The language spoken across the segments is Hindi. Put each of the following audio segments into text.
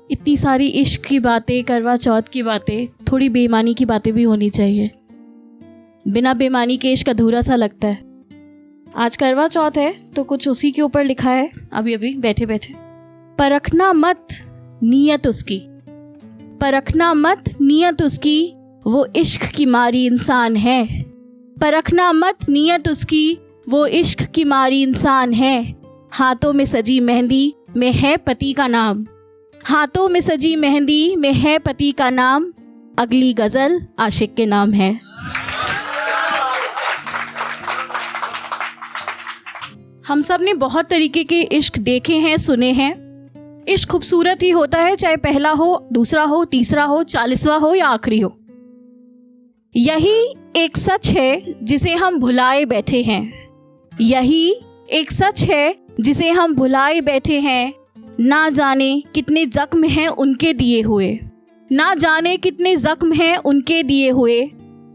इतनी सारी इश्क की बातें, करवा चौथ की बातें, थोड़ी बेईमानी की बातें भी होनी चाहिए। बिना बेईमानी के इश्क अधूरा सा लगता है। आज करवा चौथ है तो कुछ उसी के ऊपर लिखा है अभी अभी बैठे बैठे। परखना मत नीयत उसकी, परखना मत नीयत उसकी, वो इश्क की मारी इंसान है। परखना मत नीयत उसकी, वो इश्क की मारी इंसान है। हाथों में सजी मेहंदी में है पति का नाम, हाथों में सजी मेहंदी में है पति का नाम। अगली गज़ल आशिक के नाम है। हम सब ने बहुत तरीके के इश्क देखे हैं, सुने हैं। इश्क खूबसूरत ही होता है, चाहे पहला हो, दूसरा हो, तीसरा हो, 40वां हो या आखिरी हो। यही एक सच है जिसे हम भुलाए बैठे हैं, यही एक सच है जिसे हम भुलाए बैठे हैं। ना जाने कितने जख्म हैं उनके दिए हुए, ना जाने कितने जख्म हैं उनके दिए हुए,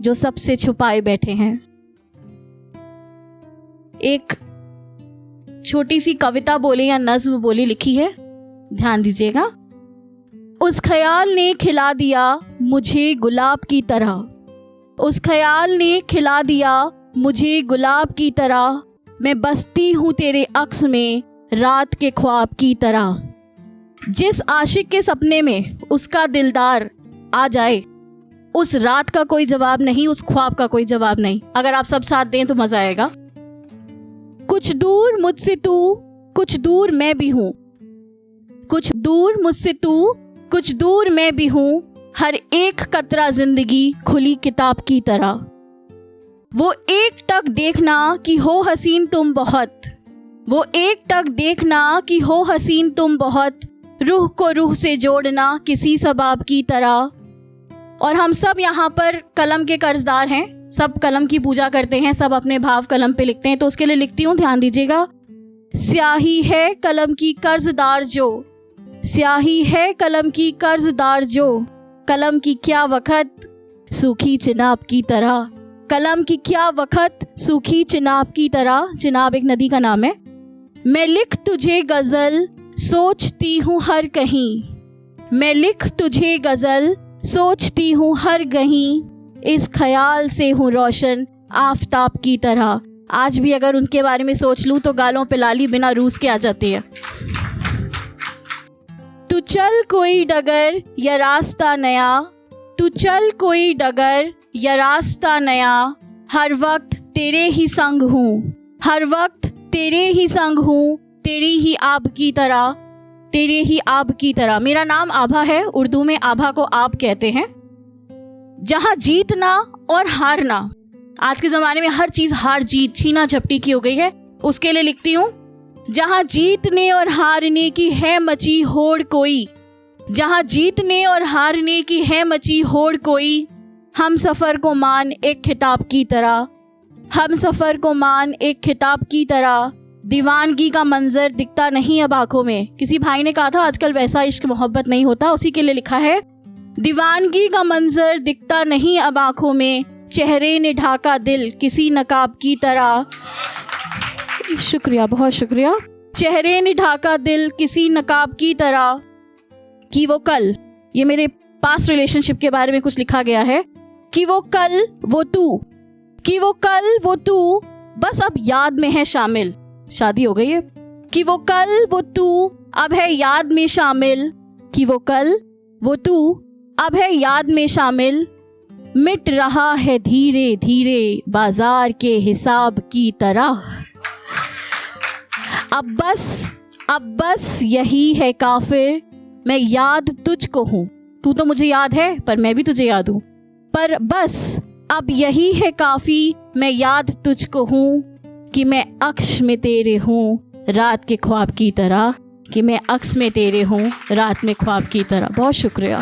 जो सबसे छुपाए बैठे हैं। एक छोटी सी कविता बोले या नज्म बोले लिखी है, ध्यान दीजिएगा। उस ख्याल ने खिला दिया मुझे गुलाब की तरह, उस ख्याल ने खिला दिया मुझे गुलाब की तरह। मैं बसती हूँ तेरे अक्स में रात के ख्वाब की तरह। जिस आशिक के सपने में उसका दिलदार आ जाए, उस रात का कोई जवाब नहीं, उस ख्वाब का कोई जवाब नहीं। अगर आप सब साथ दें तो मजा आएगा। कुछ दूर मुझसे तू, कुछ दूर मैं भी हूँ, कुछ दूर मुझसे तू, कुछ दूर मैं भी हूँ। हर एक कतरा जिंदगी खुली किताब की तरह। वो एक टक देखना कि हो हसीन तुम बहुत, वो एक टक देखना कि हो हसीन तुम बहुत। रूह को रूह से जोड़ना किसी सबाब की तरह। और हम सब यहाँ पर कलम के कर्जदार हैं, सब कलम की पूजा करते हैं, सब अपने भाव कलम पे लिखते हैं। तो उसके लिए लिखती हूँ, ध्यान दीजिएगा। स्याही है कलम की कर्जदार जो, स्याही है कलम की कर्जदार जो। कलम की क्या वक़्त सूखी चिनाब की तरह, कलम की क्या वक़्त सूखी चिनाब की तरह। चिनाब एक नदी का नाम है। मैं लिख तुझे गज़ल सोचती हूँ हर कहीं, मैं लिख तुझे गज़ल सोचती हूँ हर कहीं। इस ख्याल से हूँ रोशन आफताब की तरह। आज भी अगर उनके बारे में सोच लूँ तो गालों पे लाली बिना रूस के आ जाती है। तू चल कोई डगर या रास्ता नया, तू चल कोई डगर या रास्ता नया। हर वक्त तेरे ही संग हूँ, हर वक्त तेरे ही संग हूँ। तेरी ही आब की तरह, तेरे ही आब की तरह। मेरा नाम आभा है, उर्दू में आभा को आप कहते हैं। जहाँ जीतना और हारना, आज के ज़माने में हर चीज़ हार जीत छीना झपटी की हो गई है, उसके लिए लिखती हूँ। जहाँ जीतने और हारने की है मची होड़ कोई, जहाँ जीतने और हारने की है मची होड़ कोई। हम सफ़र को मान एक खिताब की तरह, हम सफ़र को मान एक खिताब की तरह। दीवानगी का मंजर दिखता नहीं अब आंखों में। किसी भाई ने कहा था आजकल वैसा इश्क मोहब्बत नहीं होता, उसी के लिए लिखा है। दीवानगी का मंजर दिखता नहीं अब आंखों में, चेहरे ने ढाका दिल किसी नकाब की तरह। शुक्रिया, बहुत शुक्रिया। चेहरे ने ढाका दिल किसी नकाब की तरह। कि वो कल, ये मेरे पास्ट रिलेशनशिप के बारे में कुछ लिखा गया है। कि वो कल वो तू, कि वो कल वो तू बस अब याद में है शामिल। शादी हो गई है। कि वो कल वो तू अब है याद में शामिल, कि वो कल वो तू अब है याद में शामिल। मिट रहा है धीरे धीरे बाजार के हिसाब की तरह। अब बस यही है काफिर, मैं याद तुझको हूँ। तू तो मुझे याद है पर मैं भी तुझे याद हूँ। पर बस अब यही है काफ़ी, मैं याद तुझको हूँ। कि मैं अक्स में तेरे हूँ रात के ख्वाब की तरह, कि मैं अक्स में तेरे हूँ रात में ख्वाब की तरह। बहुत शुक्रिया।